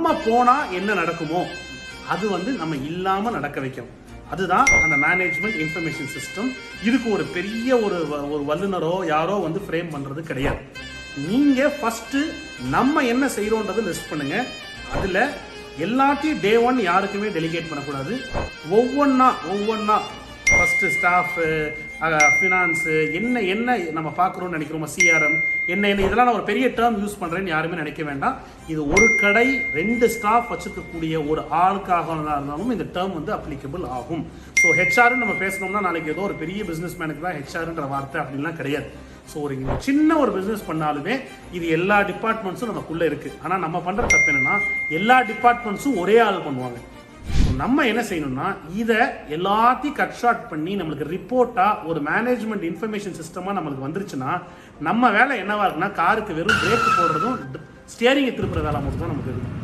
நம்ம போனா என்ன நடக்குமோ அது வந்து நம்ம இல்லாம நடக்க வைக்கும். அதுதான் அந்த மேனேஜ்மெண்ட் இன்ஃபர்மேஷன் சிஸ்டம். இதுக்கு ஒரு பெரிய ஒரு வல்லுநரோ யாரோ வந்து ஃப்ரேம் பண்றது கிடையாது. நீங்க ஃபர்ஸ்ட் நம்ம என்ன செய்யறோம்ன்றது லிஸ்ட் பண்ணுங்க. அதுல எல்லாத்தையும் டே 1 யாருக்குமே டெலிகேட் பண்ணக்கூடாது. ஒவ்வொன்னா ஃபர்ஸ்ட் ஸ்டாஃப், ஃபினான்ஸ், என்ன நம்ம பார்க்குறோம்னு நினைக்கிறோமா, சிஆர்எம் என்ன இதெல்லாம் நான் ஒரு பெரிய டேர்ம் யூஸ் பண்ணுறேன்னு யாருமே நினைக்க வேண்டாம். இது ஒரு கடை 2 ஸ்டாஃப் வச்சுக்கக்கூடிய ஒரு ஆளுக்காக இருந்தாலும் இந்த டேர்ம் வந்து அப்ளிகபிள் ஆகும். ஸோ ஹெச்ஆர்னு நம்ம பேசணும்னா நாளைக்கு ஏதோ ஒரு பெரிய பிஸ்னஸ் மேனுக்கு தான் ஹெச்ஆர்ன்ற வார்த்தை அப்படின்லாம் கிடையாது. ஸோ ஒரு சின்ன ஒரு பிஸ்னஸ் பண்ணாலுமே இது எல்லா டிபார்ட்மெண்ட்ஸும் நமக்குள்ளே இருக்குது. ஆனால் நம்ம பண்ணுற தப்பு என்னென்னா எல்லா டிபார்ட்மெண்ட்ஸும் ஒரே ஆள் பண்ணுவாங்க. நம்ம என்ன செய்யணும்னா இதை எல்லாத்தையும் கட் ஷார்ட் பண்ணி நம்மளுக்கு ரிப்போர்ட்டாக ஒரு மேனேஜ்மெண்ட் இன்ஃபர்மேஷன் சிஸ்டமாக நம்மளுக்கு வந்துருச்சுன்னா நம்ம வேலை என்னவா இருக்குன்னா காருக்கு வெறும் பிரேக் போடுறதும் ஸ்டியரிங்கை திருப்புற வேலை மட்டும் தான் நமக்கு இருக்கும்.